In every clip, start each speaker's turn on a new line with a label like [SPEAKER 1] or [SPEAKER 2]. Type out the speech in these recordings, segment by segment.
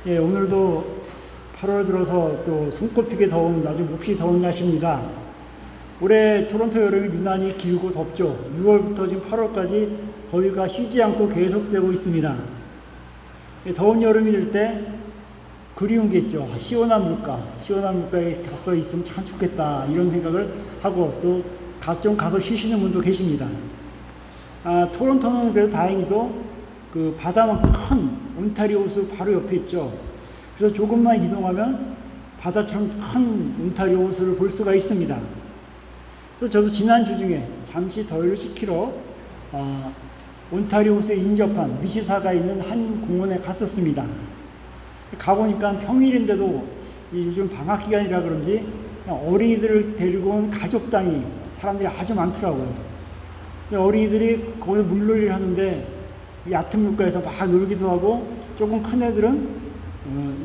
[SPEAKER 1] 예, 오늘도 8월 들어서 또 손꼽히게 더운, 아주 몹시 더운 날씨입니다. 올해 토론토 여름이 유난히 길고 덥죠. 6월부터 지금 8월까지 더위가 쉬지 않고 계속되고 있습니다. 예, 더운 여름이 될 때 그리운 게 있죠. 시원한 물가에 가서 있으면 참 좋겠다, 이런 생각을 하고 또 좀 가서 쉬시는 분도 계십니다. 토론토는 그래도 다행히도 그 바다만큼 큰 온타리오 호수 바로 옆에 있죠. 그래서 조금만 이동하면 바다처럼 큰 온타리오 호수를 볼 수가 있습니다. 그래서 저도 지난주 중에 잠시 더위를 식히러 온타리오 호수에 인접한 미시사가 있는 한 공원에 갔었습니다. 가보니까 평일인데도 요즘 방학 기간이라 그런지 어린이들을 데리고 온 가족단이 사람들이 아주 많더라고요. 어린이들이 거기서 물놀이를 하는데 얕은 물가에서 막 놀기도 하고, 조금 큰 애들은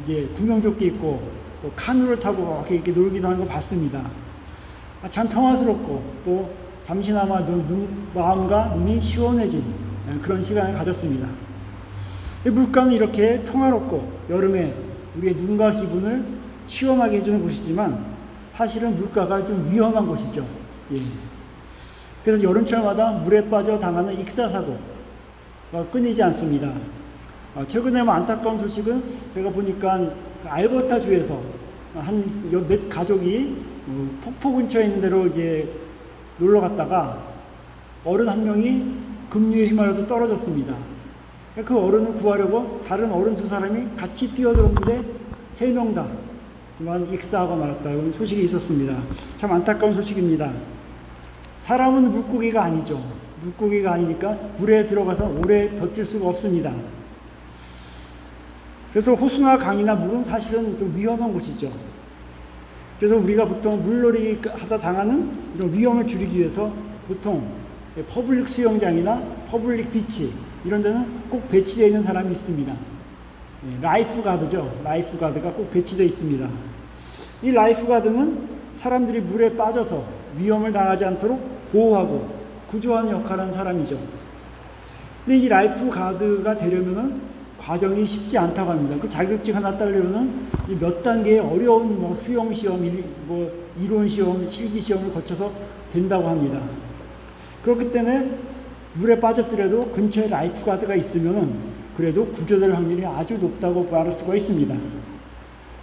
[SPEAKER 1] 이제 구명조끼 입고 또 카누를 타고 이렇게 놀기도 하는 거 봤습니다. 참 평화스럽고 또 잠시나마 마음과 눈이 시원해진 그런 시간을 가졌습니다. 물가는 이렇게 평화롭고 여름에 우리의 눈과 기분을 시원하게 해주는 곳이지만 사실은 물가가 좀 위험한 곳이죠. 예. 그래서 여름철마다 물에 빠져 당하는 익사사고 끊이지 않습니다. 최근에 안타까운 소식은 제가 보니까 알버타주에서 몇 가족이 폭포 근처에 있는 데로 이제 놀러 갔다가 어른 한 명이 급류에 휘말려서 떨어졌습니다. 그 어른을 구하려고 다른 어른 두 사람이 같이 뛰어들었는데 3명 다 익사하고 말았다는 소식이 있었습니다. 참 안타까운 소식입니다. 사람은 물고기가 아니죠. 물고기가 아니니까 물에 들어가서 오래 버틸 수가 없습니다. 그래서 호수나 강이나 물은 사실은 좀 위험한 곳이죠. 그래서 우리가 보통 물놀이 하다 당하는 이런 위험을 줄이기 위해서 보통 퍼블릭 수영장이나 퍼블릭 비치 이런 데는 꼭 배치되어 있는 사람이 있습니다. 라이프 가드죠. 라이프 가드가 꼭 배치되어 있습니다. 이 라이프 가드는 사람들이 물에 빠져서 위험을 당하지 않도록 보호하고 구조하는 역할을 하는 사람이죠. 근데 이 라이프 가드가 되려면은 과정이 쉽지 않다고 합니다. 그 자격증 하나 따려면은 몇 단계의 어려운 수영 시험, 이론 시험, 실기 시험을 거쳐서 된다고 합니다. 그렇기 때문에 물에 빠졌더라도 근처에 라이프 가드가 있으면은 그래도 구조될 확률이 아주 높다고 말할 수가 있습니다.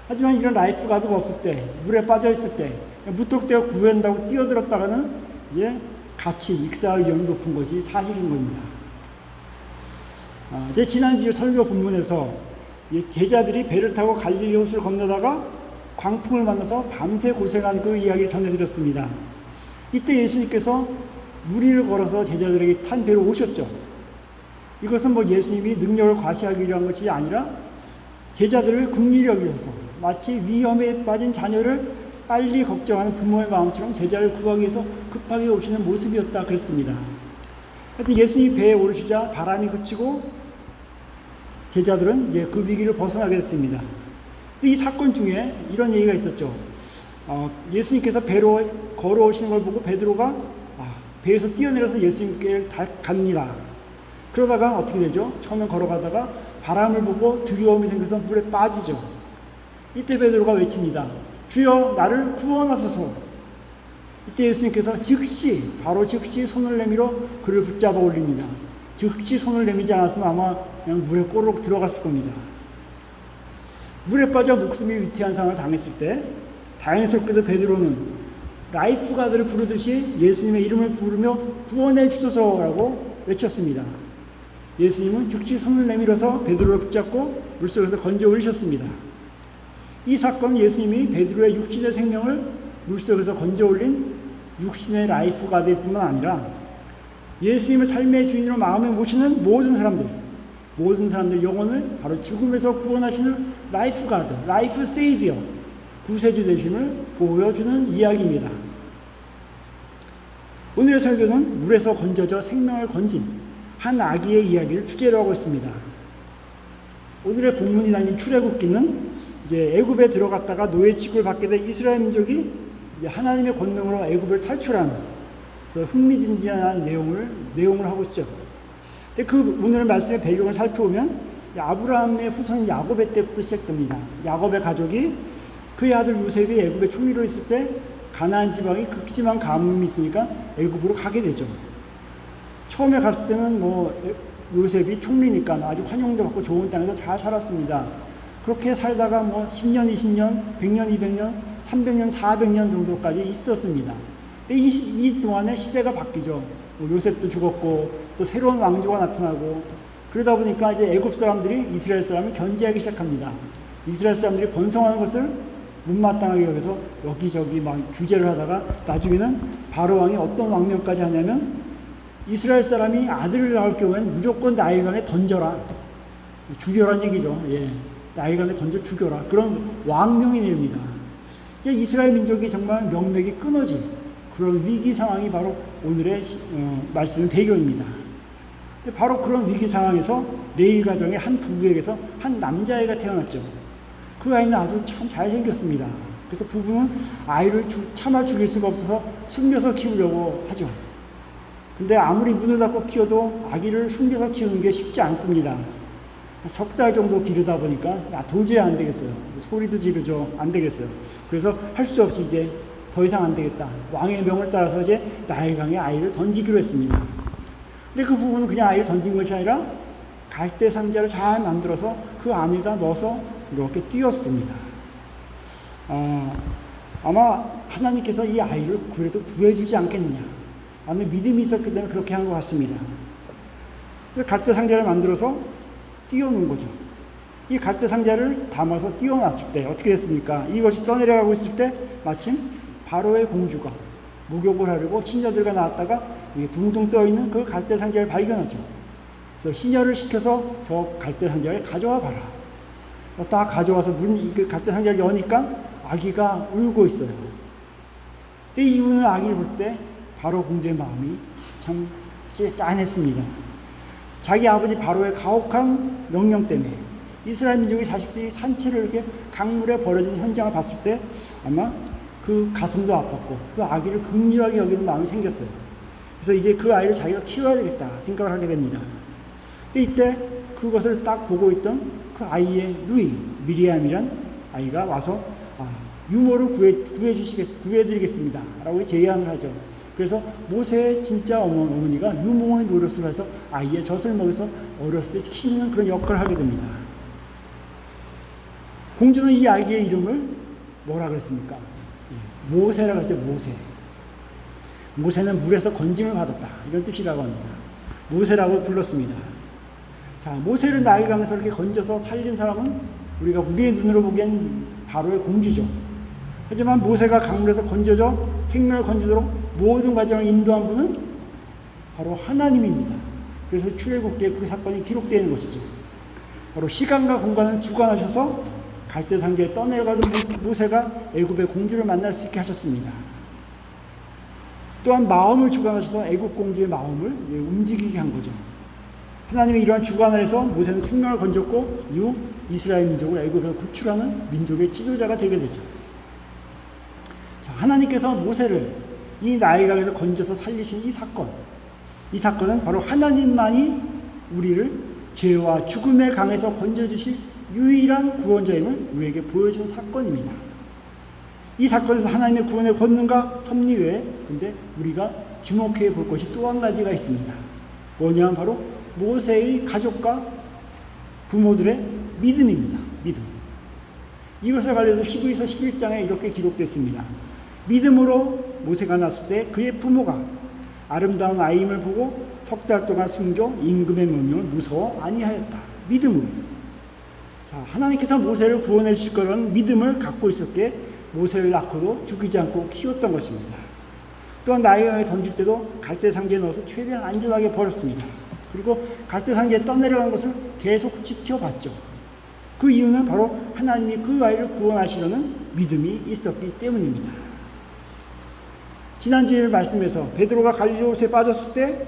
[SPEAKER 1] 하지만 이런 라이프 가드가 없을 때, 물에 빠져 있을 때 무턱대고 구한다고 뛰어들었다가는 이제 같이 익사할 위험이 높은 것이 사실인 겁니다. 제 지난주 설교 본문에서 제자들이 배를 타고 갈릴리 호수를 건너다가 광풍을 만나서 밤새 고생한 그 이야기를 전해드렸습니다. 이때 예수님께서 무리를 걸어서 제자들에게 탄 배로 오셨죠. 이것은 예수님이 능력을 과시하기 위한 것이 아니라 제자들을 긍휼히 여기셔서 마치 위험에 빠진 자녀를 빨리 걱정하는 부모의 마음처럼 제자를 구하기 위해서 급하게 오시는 모습이었다 그랬습니다. 하여튼 예수님이 배에 오르시자 바람이 그치고 제자들은 이제 그 위기를 벗어나게 됐습니다. 이 사건 중에 이런 얘기가 있었죠. 예수님께서 배로 걸어오시는 걸 보고 베드로가 배에서 뛰어내려서 예수님께 갑니다. 그러다가 어떻게 되죠? 처음에 걸어가다가 바람을 보고 두려움이 생겨서 물에 빠지죠. 이때 베드로가 외칩니다. 주여 나를 구원하소서. 이때 예수님께서 바로 즉시 손을 내밀어 그를 붙잡아 올립니다. 즉시 손을 내밀지 않았으면 아마 그냥 물에 꼬르륵 들어갔을 겁니다. 물에 빠져 목숨이 위태한 상황을 당했을 때 다행스럽게도 베드로는 라이프 가드를 부르듯이 예수님의 이름을 부르며 구원해 주소서라고 외쳤습니다. 예수님은 즉시 손을 내밀어서 베드로를 붙잡고 물속에서 건져 올리셨습니다. 이 사건은 예수님이 베드로의 육신의 생명을 물속에서 건져 올린 육신의 라이프 가드일 뿐만 아니라 예수님을 삶의 주인으로 마음에 모시는 모든 사람들 영혼을 바로 죽음에서 구원하시는 라이프 가드, 라이프 세이비어, 구세주 되심을 보여주는 이야기입니다. 오늘의 설교는 물에서 건져져 생명을 건진 한 아기의 이야기를 주제로 하고 있습니다. 오늘의 본문이 담긴 출애굽기는 이제 애굽에 들어갔다가 노예 취급을 받게 된 이스라엘 민족이 하나님의 권능으로 애굽을 탈출하는 그 흥미진진한 내용을 하고 있죠. 그 오늘 말씀의 배경을 살펴보면 아브라함의 후손 야곱의 때부터 시작됩니다. 야곱의 가족이 그의 아들 요셉이 애굽의 총리로 있을 때 가나안 지방이 극심한 가뭄이 있으니까 애굽으로 가게 되죠. 처음에 갔을 때는 요셉이 총리니까 아주 환영도 받고 좋은 땅에서 잘 살았습니다. 그렇게 살다가 10년, 20년, 100년, 200년, 300년, 400년 정도까지 있었습니다. 근데 이 동안에 시대가 바뀌죠. 요셉도 죽었고 또 새로운 왕조가 나타나고 그러다 보니까 이제 애굽 사람들이 이스라엘 사람을 견제하기 시작합니다. 이스라엘 사람들이 번성하는 것을 못마땅하게 여기서 여기저기 막 규제를 하다가 나중에는 바로 왕이 어떤 왕명까지 하냐면 이스라엘 사람이 아들을 낳을 경우에는 무조건 나일강에 던져라. 죽여라는 얘기죠. 예. 나일강에 던져 죽여라. 그런 왕명이 내립니다. 이스라엘 민족이 정말 명맥이 끊어진 그런 위기 상황이 바로 오늘의 말씀 배경입니다. 바로 그런 위기 상황에서 레위 가정의 한 부부에게서 한 남자아이가 태어났죠. 그 아이는 아주 참 잘생겼습니다. 그래서 부부는 아이를 참아 죽일 수가 없어서 숨겨서 키우려고 하죠. 근데 아무리 문을 닫고 키워도 아기를 숨겨서 키우는 게 쉽지 않습니다. 석 달 정도 기르다 보니까 도저히 안 되겠어요. 소리도 지르죠. 안 되겠어요. 그래서 할 수 없이 이제 더 이상 안 되겠다. 왕의 명을 따라서 이제 나일강에 아이를 던지기로 했습니다. 근데 그 부부는 그냥 아이를 던진 것이 아니라 갈대 상자를 잘 만들어서 그 안에다 넣어서 이렇게 띄웠습니다. 아마 하나님께서 이 아이를 그래도 구해주지 않겠느냐. 아마 믿음이 있었기 때문에 그렇게 한 것 같습니다. 갈대 상자를 만들어서 띄워놓은 거죠. 이 갈대 상자를 담아서 띄워놨을 때 어떻게 됐습니까? 이것이 떠내려가고 있을 때 마침 바로의 공주가 목욕을 하려고 시녀들과 나왔다가 둥둥 떠있는 그 갈대 상자를 발견하죠. 그래서 시녀를 시켜서 저 갈대 상자를 가져와 봐라. 딱 가져와서 그 갈대 상자를 여니까 아기가 울고 있어요. 이 우는 아기를 볼 때 바로 공주의 마음이 참 짠했습니다. 자기 아버지 바로의 가혹한 명령 때문에 이스라엘 민족의 자식들이 산채를 이렇게 강물에 버려진 현장을 봤을 때 아마 그 가슴도 아팠고 그 아기를 긍휼하게 여기는 마음이 생겼어요. 그래서 이제 그 아이를 자기가 키워야 되겠다 생각을 하게 됩니다. 이때 그것을 딱 보고 있던 그 아이의 누이 미리암이란 아이가 와서 유모를 구해드리겠습니다 라고 제안을 하죠. 그래서 모세의 진짜 어머니가 유모의 노릇을 해서 아이의 젖을 먹여서 어렸을 때 키우는 그런 역할을 하게 됩니다. 공주는 이 아기의 이름을 뭐라 그랬습니까? 모세라고 했죠. 모세는 물에서 건짐을 받았다 이런 뜻이라고 합니다. 모세라고 불렀습니다. 자, 모세를 나일강에서 이렇게 건져서 살린 사람은 우리가 우리의 눈으로 보기엔 바로의 공주죠. 하지만 모세가 강물에서 건져져 생명을 건지도록 모든 과정을 인도한 분은 바로 하나님입니다. 그래서 출애굽기에 그 사건이 기록되어 있는 것이죠. 바로 시간과 공간을 주관하셔서 갈대 상자에 떠내려가던 모세가 애굽의 공주를 만날 수 있게 하셨습니다. 또한 마음을 주관하셔서 애굽 공주의 마음을 움직이게 한 거죠. 하나님의 이러한 주관을 해서 모세는 생명을 건졌고 이후 이스라엘 민족을 애굽에서 구출하는 민족의 지도자가 되게 되죠. 자, 하나님께서 모세를 이 나일강에서 건져서 살리신 이 사건은 바로 하나님만이 우리를 죄와 죽음의 강에서 건져주실 유일한 구원자임을 우리에게 보여준 사건입니다. 이 사건에서 하나님의 구원의 권능과 섭리 외에 근데 우리가 주목해 볼 것이 또 한 가지가 있습니다. 뭐냐면 바로 모세의 가족과 부모들의 믿음입니다. 믿음. 이것에 관련해서 히브리서 11장에 이렇게 기록됐습니다. 믿음으로 모세가 났을 때 그의 부모가 아름다운 아이임을 보고 석 달 동안 숨겨 임금의 명령을 무서워 아니하였다. 믿음으로. 자, 하나님께서 모세를 구원해 주실 거라는 믿음을 갖고 있었기에 모세를 낳고도 죽이지 않고 키웠던 것입니다. 또한 나일강에 던질 때도 갈대 상자에 넣어서 최대한 안전하게 버렸습니다. 그리고 갈대 상자에 떠내려간 것을 계속 지켜봤죠. 그 이유는 바로 하나님이 그 아이를 구원하시려는 믿음이 있었기 때문입니다. 지난주에 말씀에서 베드로가 갈릴리호수에 빠졌을 때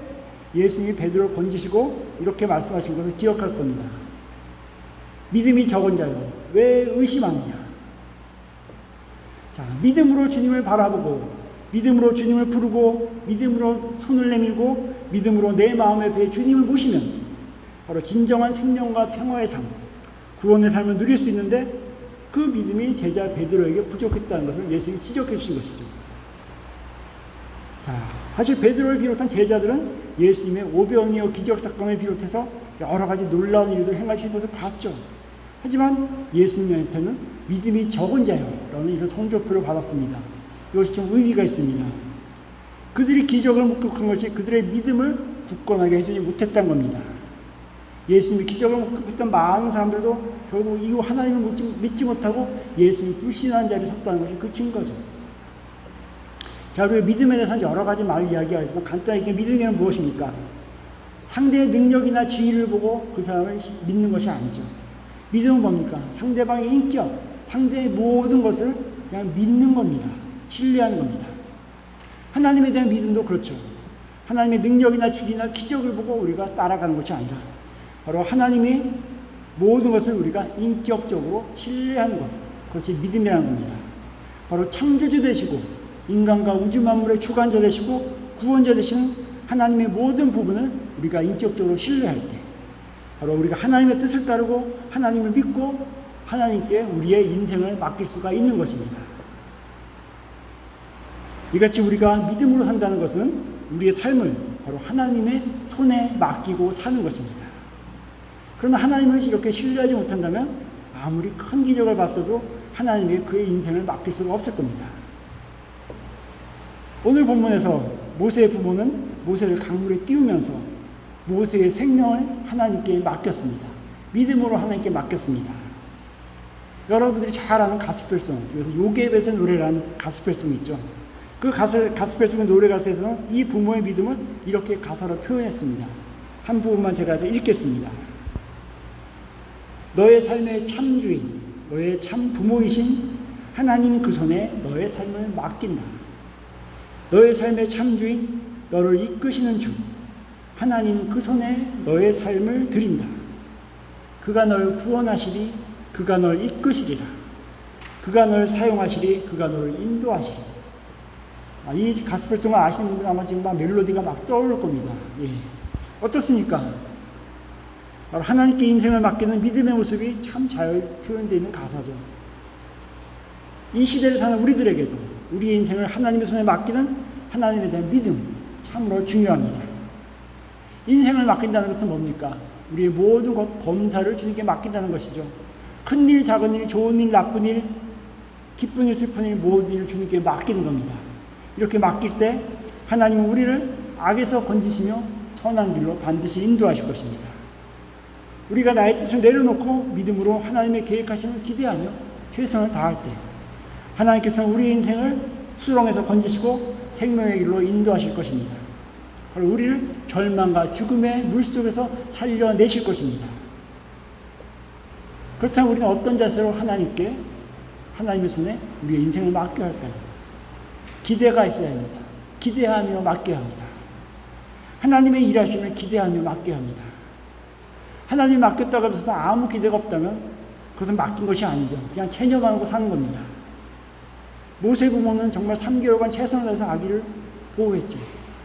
[SPEAKER 1] 예수님이 베드로를 건지시고 이렇게 말씀하신 것을 기억할 겁니다. 믿음이 적은 자여 왜 의심하느냐. 자, 믿음으로 주님을 바라보고 믿음으로 주님을 부르고 믿음으로 손을 내밀고 믿음으로 내 마음의 배에 주님을 모시면 바로 진정한 생명과 평화의 삶, 구원의 삶을 누릴 수 있는데 그 믿음이 제자 베드로에게 부족했다는 것을 예수님이 지적해 주신 것이죠. 자, 사실 베드로를 비롯한 제자들은 예수님의 오병이어 기적 사건을 비롯해서 여러 가지 놀라운 일들을 행하시는 것을 봤죠. 하지만 예수님한테는 믿음이 적은 자요라는 이런 성적표를 받았습니다. 이것이 좀 의미가 있습니다. 그들이 기적을 목격한 것이 그들의 믿음을 굳건하게 해주지 못했다는 겁니다. 예수님이 기적을 목격했던 많은 사람들도 결국 이 하나님을 믿지 못하고 예수님이 불신한 자리에 섰다는 것이 그 증거죠. 자, 그리고 믿음에 대해서는 여러 가지 말을 이야기하고 간단하게 믿음이란 무엇입니까? 상대의 능력이나 지위를 보고 그 사람을 믿는 것이 아니죠. 믿음은 뭡니까? 상대방의 인격, 상대의 모든 것을 그냥 믿는 겁니다. 신뢰하는 겁니다. 하나님에 대한 믿음도 그렇죠. 하나님의 능력이나 지위나 기적을 보고 우리가 따라가는 것이 아니라 바로 하나님이 모든 것을 우리가 인격적으로 신뢰하는 것, 그것이 믿음이라는 겁니다. 바로 창조주 되시고 인간과 우주 만물의 주관자 되시고 구원자 되시는 하나님의 모든 부분을 우리가 인격적으로 신뢰할 때 바로 우리가 하나님의 뜻을 따르고 하나님을 믿고 하나님께 우리의 인생을 맡길 수가 있는 것입니다. 이같이 우리가 믿음으로 산다는 것은 우리의 삶을 바로 하나님의 손에 맡기고 사는 것입니다. 그러나 하나님을 이렇게 신뢰하지 못한다면 아무리 큰 기적을 봤어도 하나님의 그의 인생을 맡길 수가 없을 겁니다. 오늘 본문에서 모세의 부모는 모세를 강물에 띄우면서 모세의 생명을 하나님께 맡겼습니다. 믿음으로 하나님께 맡겼습니다. 여러분들이 잘 아는 가스펠송, 그래서 요괴벳의 노래라는 가스펠송이 있죠. 그 가스펠송의 노래 가사에서는 이 부모의 믿음을 이렇게 가사로 표현했습니다. 한 부분만 제가 읽겠습니다. 너의 삶의 참 주인, 너의 참 부모이신 하나님 그 손에 너의 삶을 맡긴다. 너의 삶의 참 주인, 너를 이끄시는 주, 하나님 그 손에 너의 삶을 드린다. 그가 널 구원하시리, 그가 널 이끄시리라. 그가 널 사용하시리, 그가 너를 인도하시리. 이 가스펠송을 아시는 분들은 아마 지금 막 멜로디가 막 떠오를 겁니다. 예. 어떻습니까? 바로 하나님께 인생을 맡기는 믿음의 모습이 참 잘 표현되어 있는 가사죠. 이 시대를 사는 우리들에게도 우리의 인생을 하나님의 손에 맡기는 하나님에 대한 믿음 참으로 중요합니다. 인생을 맡긴다는 것은 뭡니까? 우리의 모든 것 범사를 주님께 맡긴다는 것이죠. 큰 일, 작은 일, 좋은 일, 나쁜 일, 기쁜 일, 슬픈 일, 모든 일을 주님께 맡기는 겁니다. 이렇게 맡길 때 하나님은 우리를 악에서 건지시며 선한 길로 반드시 인도하실 것입니다. 우리가 나의 뜻을 내려놓고 믿음으로 하나님의 계획하심을 기대하며 최선을 다할 때 하나님께서는 우리의 인생을 수렁에서 건지시고 생명의 길로 인도하실 것입니다. 바로 우리를 절망과 죽음의 물속에서 살려내실 것입니다. 그렇다면 우리는 어떤 자세로 하나님께 하나님의 손에 우리의 인생을 맡겨야 할까요? 기대가 있어야 합니다. 기대하며 맡겨야 합니다. 하나님의 일하심을 기대하며 맡겨야 합니다. 하나님이 맡겼다고 해서 아무 기대가 없다면 그것은 맡긴 것이 아니죠. 그냥 체념하고 사는 겁니다. 모세 부모는 정말 3개월간 최선을 다해서 아기를 보호했죠.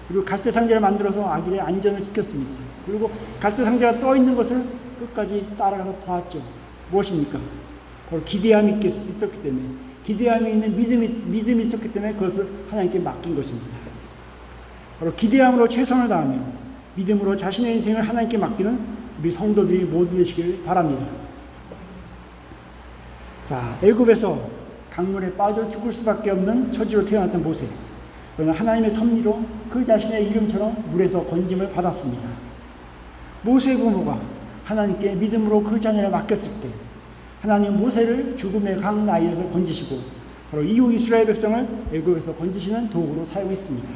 [SPEAKER 1] 그리고 갈대 상자를 만들어서 아기의 안전을 지켰습니다. 그리고 갈대 상자가 떠 있는 것을 끝까지 따라가서 보았죠. 무엇입니까? 바로 기대함이 있었기 때문에, 기대함이 있는 믿음이 있었기 때문에 그것을 하나님께 맡긴 것입니다. 바로 기대함으로 최선을 다하며 믿음으로 자신의 인생을 하나님께 맡기는 우리 성도들이 모두 되시길 바랍니다. 자, 애굽에서 강물에 빠져 죽을 수밖에 없는 처지로 태어났던 모세. 그러나 하나님의 섭리로 그 자신의 이름처럼 물에서 건짐을 받았습니다. 모세의 부모가 하나님께 믿음으로 그 자녀를 맡겼을 때 하나님 모세를 죽음의 강 나일에서 건지시고 바로 이후 이스라엘 백성을 애굽에서 건지시는 도구로 사용했습니다.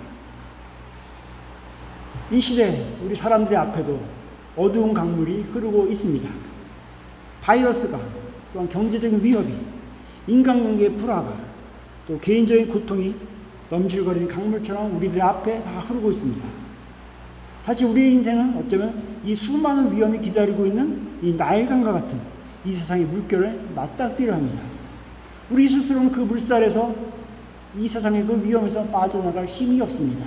[SPEAKER 1] 이 시대 우리 사람들의 앞에도 어두운 강물이 흐르고 있습니다. 바이러스가, 또한 경제적인 위협이, 인간관계의 불화가, 또 개인적인 고통이 넘실거리는 강물처럼 우리들 앞에 다 흐르고 있습니다. 사실 우리의 인생은 어쩌면 이 수많은 위험이 기다리고 있는 이 나일강과 같은 이 세상의 물결을 맞닥뜨려 합니다. 우리 스스로는 그 물살에서 이 세상의 그 위험에서 빠져나갈 힘이 없습니다.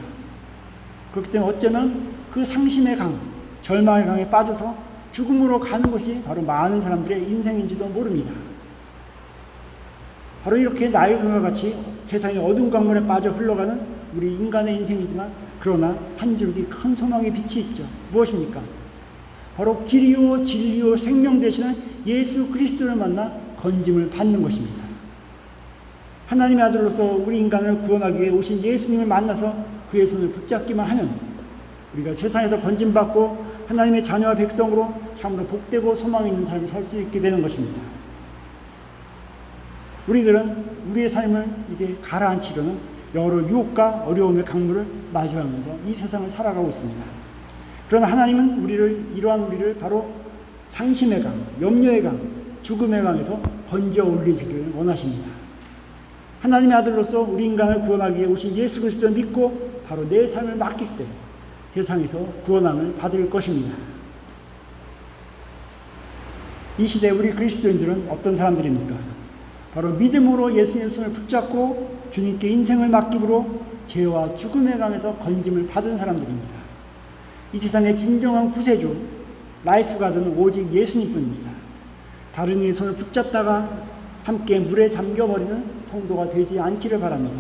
[SPEAKER 1] 그렇기 때문에 어쩌면 그 상심의 강, 절망의 강에 빠져서 죽음으로 가는 것이 바로 많은 사람들의 인생인지도 모릅니다. 바로 이렇게 나일강과 같이 세상의 어두운 강물에 빠져 흘러가는 우리 인간의 인생이지만, 그러나 한 줄기 큰 소망의 빛이 있죠. 무엇입니까? 바로 길이요 진리요 생명 되시는 예수 그리스도를 만나 건짐을 받는 것입니다. 하나님의 아들로서 우리 인간을 구원하기 위해 오신 예수님을 만나서 그의 손을 붙잡기만 하면 우리가 세상에서 건짐받고 하나님의 자녀와 백성으로 참으로 복되고 소망 있는 삶을 살 수 있게 되는 것입니다. 우리들은 우리의 삶을 이제 가라앉히려는 여러 유혹과 어려움의 강물을 마주하면서 이 세상을 살아가고 있습니다. 그러나 하나님은 이러한 우리를 바로 상심의 강, 염려의 강, 죽음의 강에서 건져 올리시기를 원하십니다. 하나님의 아들로서 우리 인간을 구원하기 위해 오신 예수 그리스도를 믿고 바로 내 삶을 맡길 때 세상에서 구원함을 받을 것입니다. 이 시대 우리 그리스도인들은 어떤 사람들입니까? 바로 믿음으로 예수님의 손을 붙잡고 주님께 인생을 맡김으로 죄와 죽음의 강에서 건짐을 받은 사람들입니다. 이 세상의 진정한 구세주, 라이프가드는 오직 예수님뿐입니다. 다른 이의 손을 붙잡다가 함께 물에 잠겨버리는 성도가 되지 않기를 바랍니다.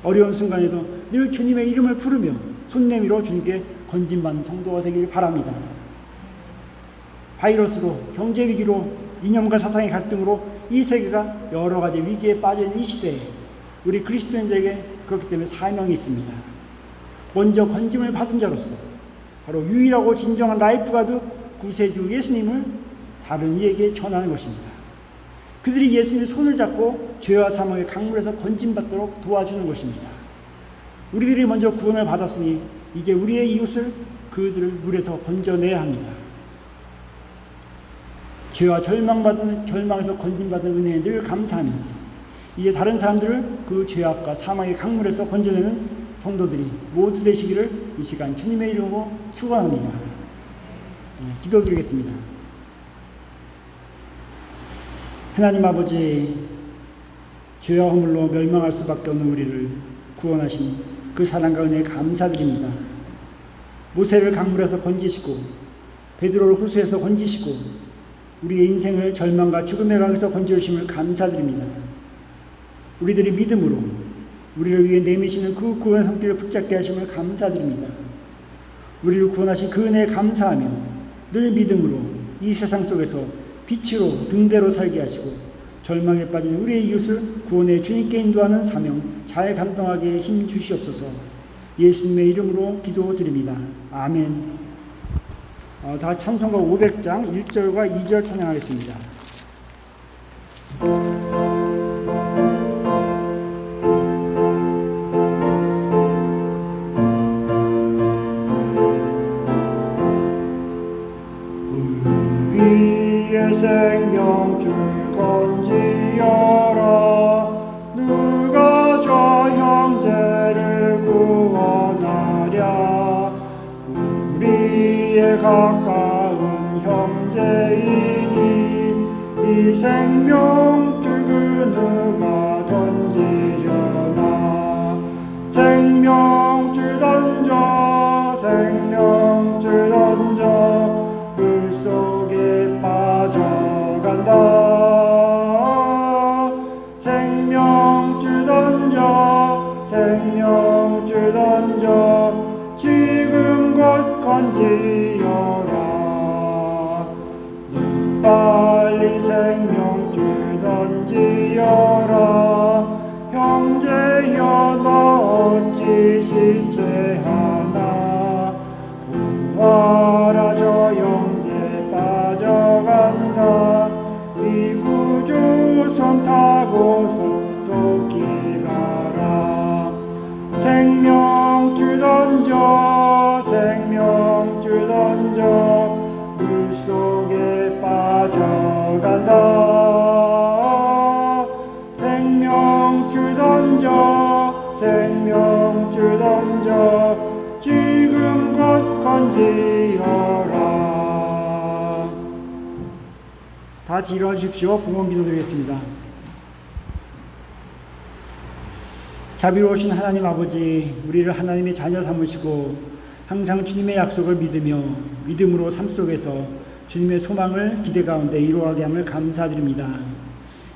[SPEAKER 1] 어려운 순간에도 늘 주님의 이름을 부르며 손 내밀어 주님께 건짐받는 성도가 되길 바랍니다. 바이러스로, 경제위기로, 이념과 사상의 갈등으로 이 세계가 여러 가지 위기에 빠진 이 시대에 우리 그리스도인들에게 그렇기 때문에 사명이 있습니다. 먼저 건짐을 받은 자로서 바로 유일하고 진정한 라이프가드 구세주 예수님을 다른 이에게 전하는 것입니다. 그들이 예수님의 손을 잡고 죄와 사망의 강물에서 건짐받도록 도와주는 것입니다. 우리들이 먼저 구원을 받았으니 이제 우리의 이웃을 그들을 물에서 건져내야 합니다. 죄와 절망에서 건짐받은 은혜에 늘 감사하면서 이제 다른 사람들을 그 죄악과 사망의 강물에서 건져내는 성도들이 모두 되시기를 이 시간 주님의 이름으로 축원합니다. 기도드리겠습니다. 하나님 아버지, 죄와 허물로 멸망할 수밖에 없는 우리를 구원하신 그 사랑과 은혜에 감사드립니다. 모세를 강물에서 건지시고 베드로를 호수에서 건지시고 우리의 인생을 절망과 죽음의 강에서 건져주심을 감사드립니다. 우리들이 믿음으로 우리를 위해 내미시는 그 구원의 손길을 붙잡게 하심을 감사드립니다. 우리를 구원하신 그 은혜에 감사하며 늘 믿음으로 이 세상 속에서 빛으로 등대로 살게 하시고 절망에 빠진 우리의 이웃을 구원의 주님께 인도하는 사명 잘 감당하게 힘 주시옵소서. 예수님의 이름으로 기도드립니다. 아멘. 다 같이 찬송가 500장 1절과 2절 찬양하겠습니다.
[SPEAKER 2] 우리의 생명줄 건지어라. 누가 저 형제를 구원하랴. 우리의 가까운 형제이니 이 생명줄 그 누가 던지려나. 생명줄 던져 생명줄 던져 물속에 빠져간다. 생명줄 던져 생명줄 던져 지금 건지어라. 빨리 생명줄 던지어라. 형제여 너 어찌 지체하나. 보아라 저 형제 빠져간다. 이 구주 손 타고서 속히 가라. 생명줄 던져 생명줄 던져 물속에 빠져간다. 생명줄 던져 생명줄 던져 지금껏 건지어라.
[SPEAKER 1] 다 같이 일어나십시오. 봉헌 기도드리겠습니다. 자비로우신 하나님 아버지, 우리를 하나님의 자녀 삼으시고 항상 주님의 약속을 믿으며 믿음으로 삶 속에서 주님의 소망을 기대 가운데 이루어가게 함을 감사드립니다.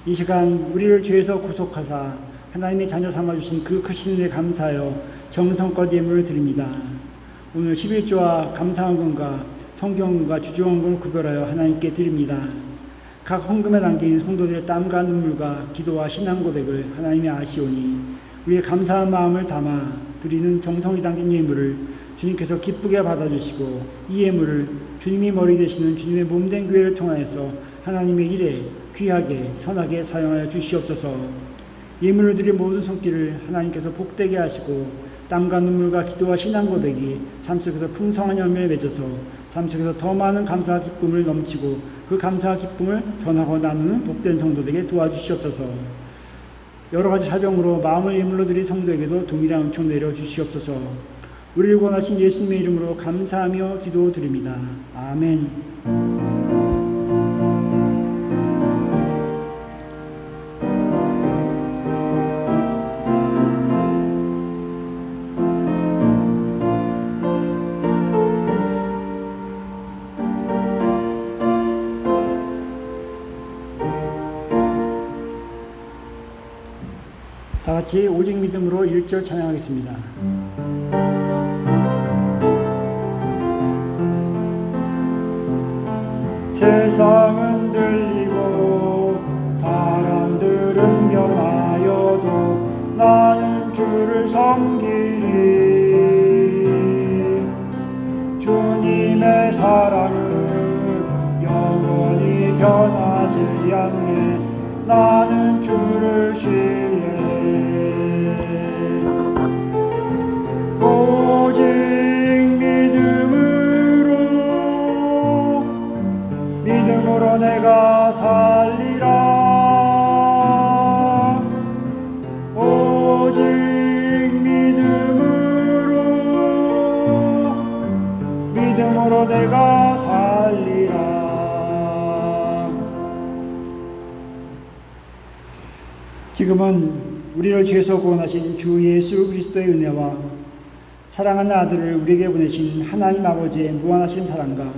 [SPEAKER 1] 이 시간 우리를 죄에서 구속하사 하나님의 자녀 삼아주신 그 크신 은혜 감사하여 정성껏 예물을 드립니다. 오늘 11조와 감사헌금과 성경과 주조헌금을 구별하여 하나님께 드립니다. 각 헌금에 담긴 성도들의 땀과 눈물과 기도와 신앙 고백을 하나님이 아시오니 우리의 감사한 마음을 담아 드리는 정성이 담긴 예물을 주님께서 기쁘게 받아주시고 이 예물을 주님이 머리 되시는 주님의 몸된 교회를 통하여서 하나님의 일에 귀하게 선하게 사용하여 주시옵소서. 예물을 드린 모든 손길을 하나님께서 복되게 하시고 땀과 눈물과 기도와 신앙 고백이 삶 속에서 풍성한 열매를 맺어서 삶 속에서 더 많은 감사와 기쁨을 넘치고 그 감사와 기쁨을 전하고 나누는 복된 성도들에게 도와주시옵소서. 여러 가지 사정으로 마음을 예물로 드린 성도에게도 동일한 은총 내려 주시옵소서. 우리를 구원하신 예수님의 이름으로 감사하며 기도드립니다. 아멘. 다 같이 오직 믿음으로 1절 찬양하겠습니다.
[SPEAKER 2] 세상은 들리고 사람들은 변하여도 나는 주를 섬기리. 주님의 사랑은 영원히 변하지 않네. 나는 주를 신뢰. 오직 믿음으로 내가 살리라. 오직 믿음으로 내가 살리라.
[SPEAKER 1] 지금은 우리를 죄에서 구원하신 주 예수 그리스도의 은혜와 사랑하는 아들을 우리에게 보내신 하나님 아버지의 무한하신 사랑과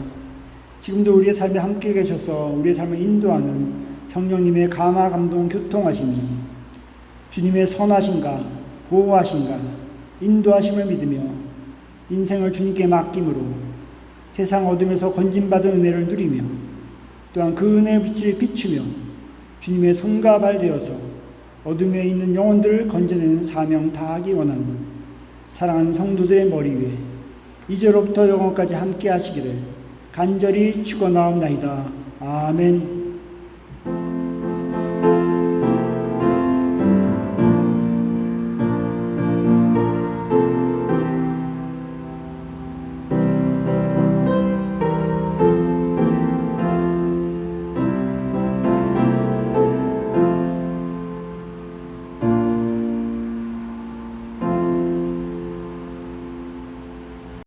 [SPEAKER 1] 지금도 우리의 삶에 함께 계셔서 우리의 삶을 인도하는 성령님의 감화 감동 교통하심이 주님의 선하심과 보호하심과 인도하심을 믿으며 인생을 주님께 맡김으로 세상 어둠에서 건진받은 은혜를 누리며 또한 그 은혜의 빛을 비추며 주님의 손과 발 되어서 어둠에 있는 영혼들을 건져내는 사명 다하기 원하는 사랑하는 성도들의 머리 위에 이제로부터 영원까지 함께 하시기를 간절히 축원하옵나이다. 아멘.